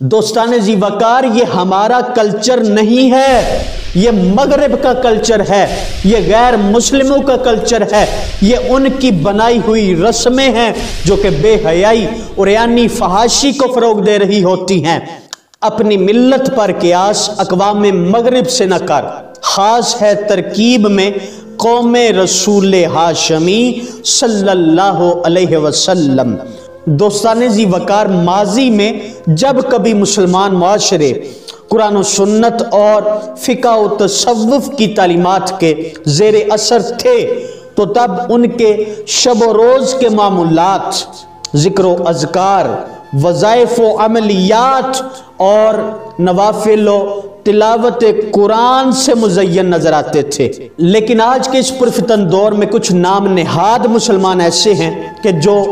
دوستان زی وقار، یہ ہمارا کلچر نہیں ہے، یہ مغرب کا کلچر ہے، یہ غیر مسلموں کا کلچر ہے، یہ ان کی بنائی ہوئی رسمیں ہیں جو کہ بے حیائی اور یعنی فحاشی کو فروغ دے رہی ہوتی ہیں۔ اپنی ملت پر قیاس اقوام مغرب سے نہ کر، خاص ہے ترکیب میں قوم رسول ہاشمی صلی اللہ علیہ وسلم۔ دوستان زی وقار، ماضی میں جب کبھی مسلمان معاشرے قرآن و سنت اور فقہ و تصوف کی تعلیمات کے زیر اثر تھے تو تب ان کے شب و روز کے معمولات، ذکر و اذکار، وظائف و عملیات اور نوافل و تلاوت قرآن سے مزین نظر آتے تھے۔ لیکن آج کے اس پرفتن دور میں کچھ نام نہاد مسلمان ایسے ہیں کہ جو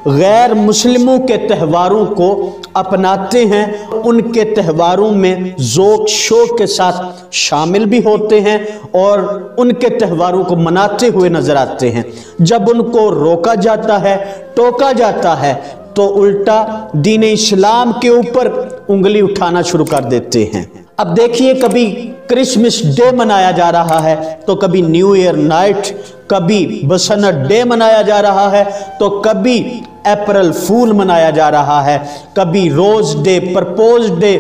غیر مسلموں کے تہواروں کو اپناتے ہیں، ان کے تہواروں میں ذوق شوق کے ساتھ شامل بھی ہوتے ہیں اور ان کے تہواروں کو مناتے ہوئے نظر آتے ہیں۔ جب ان کو روکا جاتا ہے، ٹوکا جاتا ہے تو الٹا دین اسلام کے اوپر انگلی اٹھانا شروع کر دیتے ہیں۔ اب دیکھیے، کبھی کرسمس ڈے منایا جا رہا ہے تو کبھی نیو ایئر نائٹ، کبھی بسنت ڈے منایا جا رہا ہے تو کبھی اپریل فول منایا جا رہا ہے، کبھی rose day, propose day,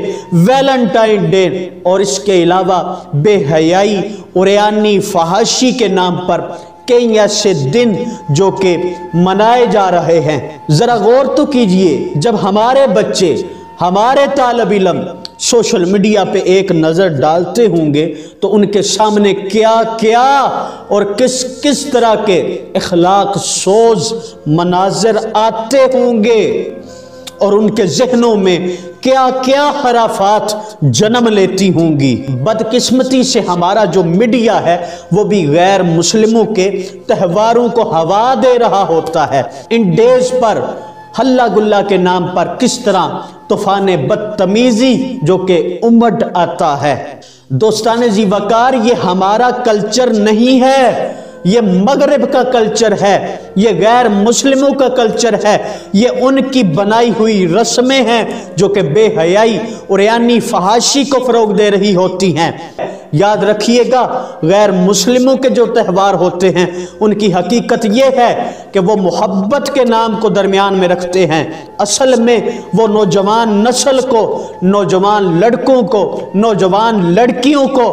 Valentine day, اور اس کے علاوہ بے حیائی اور یعنی فحاشی کے نام پر کئی ایسے دن جو کہ منائے جا رہے ہیں۔ ذرا غور تو کیجئے، جب ہمارے بچے، ہمارے طالب علم سوشل میڈیا پہ ایک نظر ڈالتے ہوں گے تو ان کے سامنے کیا کیا اور کس کس طرح کے اخلاق سوز مناظر آتے ہوں گے، اور ان کے ذہنوں میں کیا کیا خرافات جنم لیتی ہوں گی۔ بدقسمتی سے ہمارا جو میڈیا ہے وہ بھی غیر مسلموں کے تہواروں کو ہوا دے رہا ہوتا ہے۔ ان ڈیز پر ہلا گلا کے نام پر کس طرح طوفان بدتمیزی جو کہ امڈ آتا ہے۔ دوستان زی وقار، یہ ہمارا کلچر نہیں ہے، یہ مغرب کا کلچر ہے، یہ غیر مسلموں کا کلچر ہے، یہ ان کی بنائی ہوئی رسمیں ہیں جو کہ بے حیائی اور یعنی فحاشی کو فروغ دے رہی ہوتی ہیں۔ یاد رکھیے گا، غیر مسلموں کے جو تہوار ہوتے ہیں ان کی حقیقت یہ ہے کہ وہ محبت کے نام کو درمیان میں رکھتے ہیں۔ اصل میں وہ نوجوان نسل کو، نوجوان لڑکوں کو، نوجوان لڑکیوں کو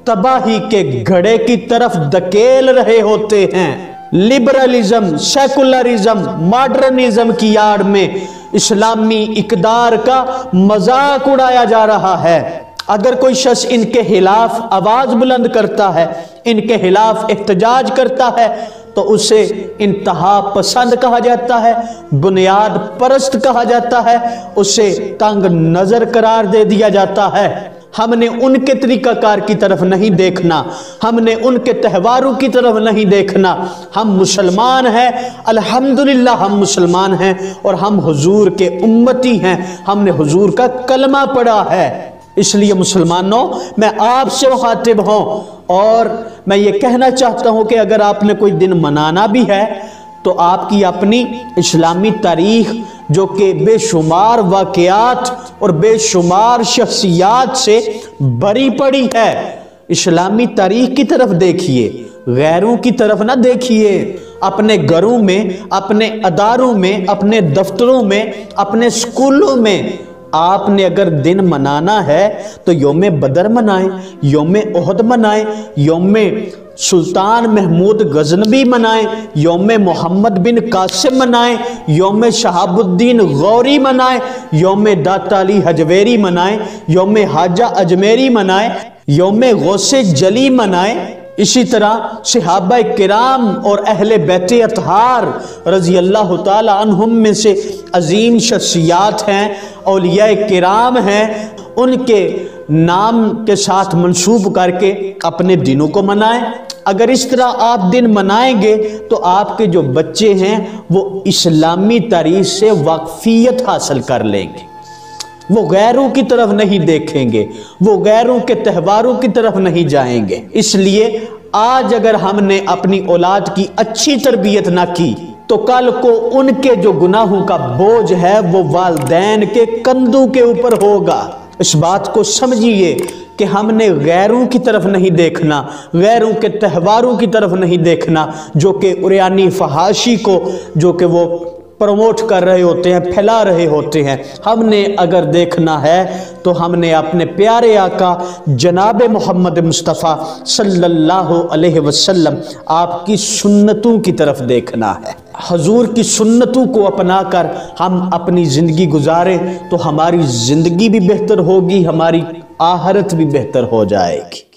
تباہی کے گھڑے کی طرف دھکیل رہے ہوتے ہیں۔ لبرلزم، سیکولرزم، ماڈرنزم کی آڑ میں اسلامی اقدار کا مذاق اڑایا جا رہا ہے۔ اگر کوئی شخص ان کے خلاف آواز بلند کرتا ہے، ان کے خلاف احتجاج کرتا ہے تو اسے انتہا پسند کہا جاتا ہے، بنیاد پرست کہا جاتا ہے، اسے تنگ نظر قرار دے دیا جاتا ہے۔ ہم نے ان کے طریقہ کار کی طرف نہیں دیکھنا، ہم نے ان کے تہواروں کی طرف نہیں دیکھنا۔ ہم مسلمان ہیں، الحمدللہ ہم مسلمان ہیں اور ہم حضور کے امتی ہیں، ہم نے حضور کا کلمہ پڑھا ہے۔ اس لیے مسلمانوں، میں آپ سے مخاطب ہوں اور میں یہ کہنا چاہتا ہوں کہ اگر آپ نے کوئی دن منانا بھی ہے تو آپ کی اپنی اسلامی تاریخ جو کہ بے شمار واقعات اور بے شمار شخصیات سے بری پڑی ہے، اسلامی تاریخ کی طرف دیکھیے، غیروں کی طرف نہ دیکھیے۔ اپنے گھروں میں، اپنے اداروں میں، اپنے دفتروں میں، اپنے سکولوں میں آپ نے اگر دن منانا ہے تو یوم بدر منائیں، یوم احد منائیں، یوم سلطان محمود غزنوی منائیں، یوم محمد بن قاسم منائیں، یوم شہاب الدین غوری منائیں، یوم داتا علی حجویری منائیں، یوم حاجہ اجمیری منائیں، یوم غوث جلی منائیں۔ اسی طرح صحابہ کرام اور اہل بیت اطہار رضی اللہ تعالی عنہم میں سے عظیم شخصیات ہیں، اولیاء کرام ہیں، ان کے نام کے ساتھ منسوب کر کے اپنے دنوں کو منائیں۔ اگر اس طرح آپ دن منائیں گے تو آپ کے جو بچے ہیں وہ اسلامی تاریخ سے واقفیت حاصل کر لیں گے، وہ غیروں کی طرف نہیں دیکھیں گے، وہ غیروں کے تہواروں کی طرف نہیں جائیں گے۔ اس لیے آج اگر ہم نے اپنی اولاد کی اچھی تربیت نہ کی تو کل کو ان کے جو گناہوں کا بوجھ ہے وہ والدین کے کندھوں کے اوپر ہوگا۔ اس بات کو سمجھیے کہ ہم نے غیروں کی طرف نہیں دیکھنا، غیروں کے تہواروں کی طرف نہیں دیکھنا جو کہ عریانی فحاشی کو جو کہ وہ پروموٹ کر رہے ہوتے ہیں، پھیلا رہے ہوتے ہیں۔ ہم نے اگر دیکھنا ہے تو ہم نے اپنے پیارے آقا جناب محمد مصطفیٰ صلی اللہ علیہ وسلم آپ کی سنتوں کی طرف دیکھنا ہے۔ حضور کی سنتوں کو اپنا کر ہم اپنی زندگی گزاریں تو ہماری زندگی بھی بہتر ہوگی، ہماری آخرت بھی بہتر ہو جائے گی۔